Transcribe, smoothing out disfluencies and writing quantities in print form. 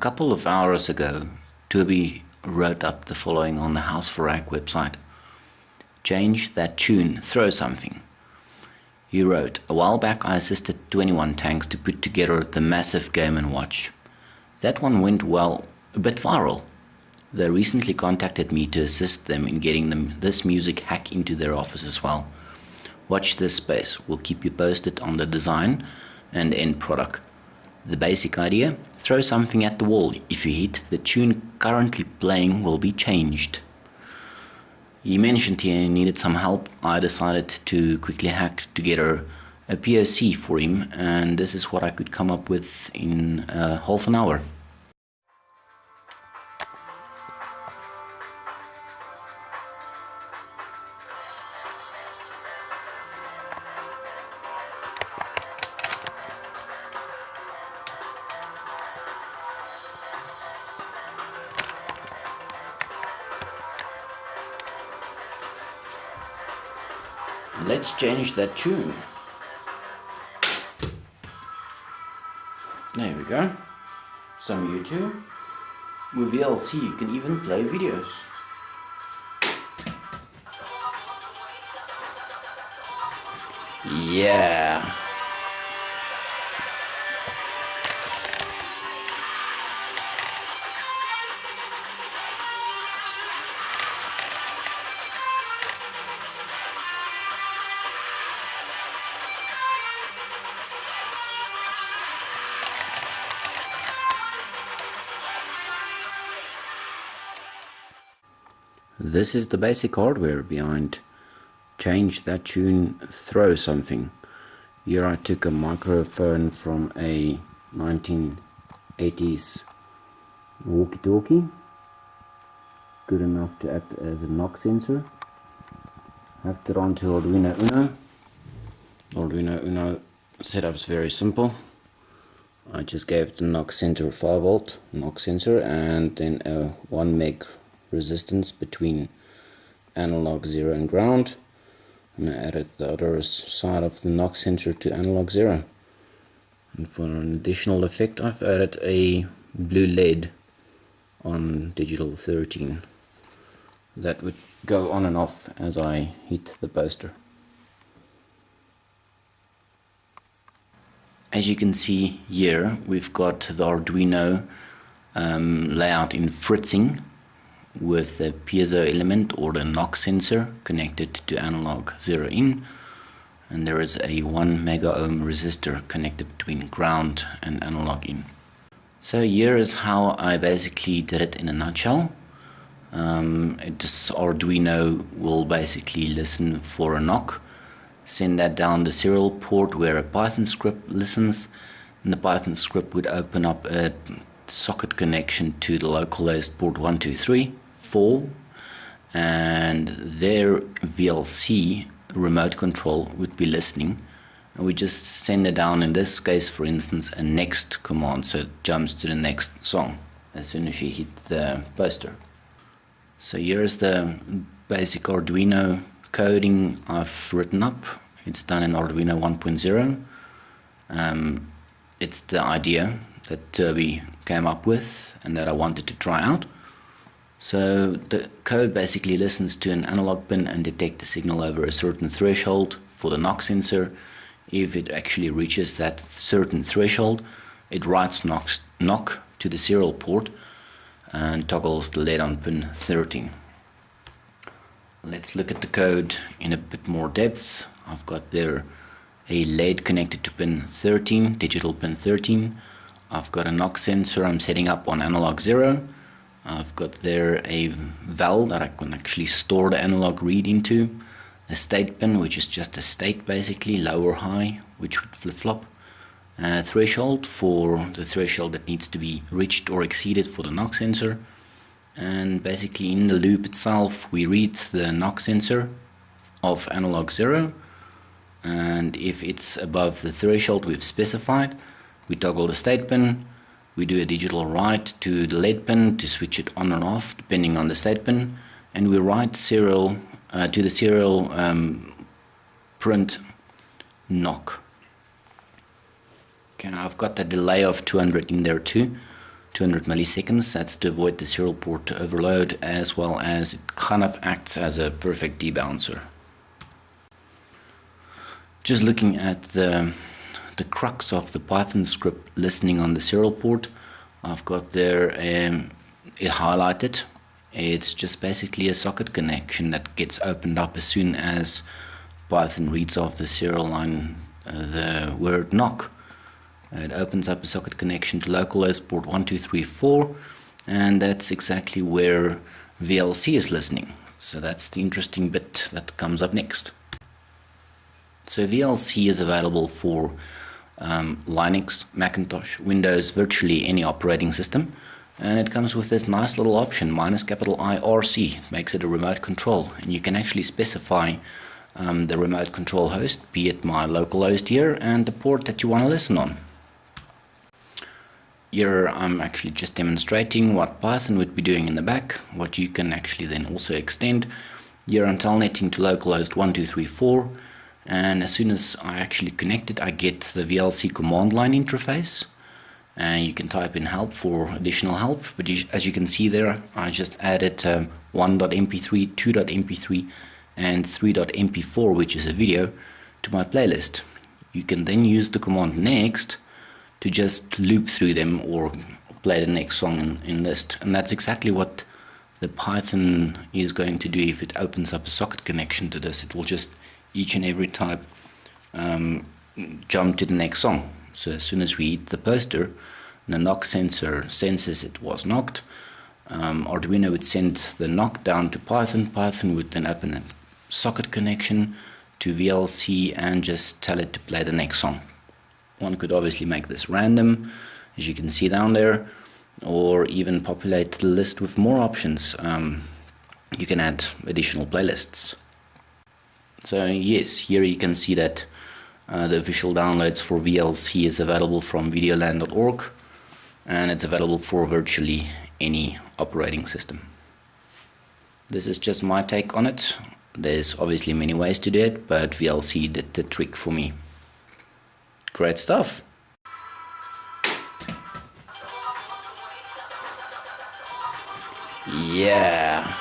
couple of hours ago, Tobie wrote up the following on the House4Hack website. Change that tune, throw something. He wrote, a while back I assisted 21 Tanks to put together the massive Game & Watch. That one went, well, a bit viral. They recently contacted me to assist them in getting this music hack into their office as well. Watch this space, we'll keep you posted on the design and end product. The basic idea, throw something at the wall. If you hit, the tune currently playing will be changed. He mentioned he needed some help. I decided to quickly hack together a POC for him, and this is what I could come up with in half an hour. Let's change that tune. There we go. Some YouTube. With VLC you can even play videos. Yeah. This is the basic hardware behind change that tune, throw something. Here I took a microphone from a 1980s walkie-talkie, good enough to act as a knock sensor. Hacked it onto Arduino Uno. Arduino Uno setup is very simple. I just gave the knock sensor 5V knock sensor and then a 1 meg resistance between analog 0 and ground, and I added the other side of the knock sensor to analog 0. And for an additional effect I've added a blue LED on digital 13 that would go on and off as I hit the poster. As you can see here, we've got the Arduino layout in fritzing, with the piezo element or the knock sensor connected to analog 0 in, and there is a 1 mega ohm resistor connected between ground and analog in. So here is how I basically did it in a nutshell. This Arduino will basically listen for a knock, send that down the serial port where a Python script listens, and the Python script would open up a socket connection to the local host port 123 4, and their VLC remote control would be listening, and we just send it down, in this case for instance, a next command, so it jumps to the next song as soon as you hit the poster. So here's the basic Arduino coding I've written up. It's done in Arduino 1.0. It's the idea that Tobie came up with and that I wanted to try out. So the code basically listens to an analog pin and detects a signal over a certain threshold for the knock sensor. If it actually reaches that certain threshold, it writes knock to the serial port and toggles the LED on pin 13. Let's look at the code in a bit more depth. I've got there a LED connected to pin 13, digital pin 13. I've got a knock sensor I'm setting up on analog 0. I've got there a val that I can actually store the analog read into, a state pin which is just a state basically, low or high, which would flip-flop, a threshold for the threshold that needs to be reached or exceeded for the knock sensor, and basically in the loop itself we read the knock sensor of analog 0, and if it's above the threshold we've specified, we toggle the state pin. We do a digital write to the LED pin to switch it on and off depending on the state pin, and we write serial to the serial print knock. Okay, I've got a delay of 200 in there too, 200 milliseconds. That's to avoid the serial port overload, as well as it kind of acts as a perfect debouncer. Just looking at the crux of the Python script listening on the serial port, I've got there it highlighted. It's just basically a socket connection that gets opened up as soon as Python reads off the serial line the word knock. It opens up a socket connection to localhost port 1234, and that's exactly where VLC is listening. So that's the interesting bit that comes up next. So VLC is available for Linux, Macintosh, Windows, virtually any operating system, and it comes with this nice little option, -IRC. It makes it a remote control, and you can actually specify the remote control host, be it my local host here, and the port that you want to listen on. Here I'm actually just demonstrating what Python would be doing in the back, what you can actually then also extend. Here I'm telnetting to localhost 1234, and as soon as I actually connect it, I get the VLC command line interface, and you can type in help for additional help. But as you can see there, I just added 1.mp3, 2.mp3 and 3.mp4, which is a video, to my playlist. You can then use the command next to just loop through them or play the next song in list, and that's exactly what the Python is going to do if it opens up a socket connection to this. It will just each and every type jump to the next song. So as soon as we hit the poster, the knock sensor senses it was knocked. Arduino would send the knock down to Python. Python would then open a socket connection to VLC and just tell it to play the next song. One could obviously make this random, as you can see down there, or even populate the list with more options. You can add additional playlists. So yes, here you can see that the official downloads for VLC is available from videoland.org, and it's available for virtually any operating system. This is just my take on it. There's obviously many ways to do it, but VLC did the trick for me. Great stuff. Yeah.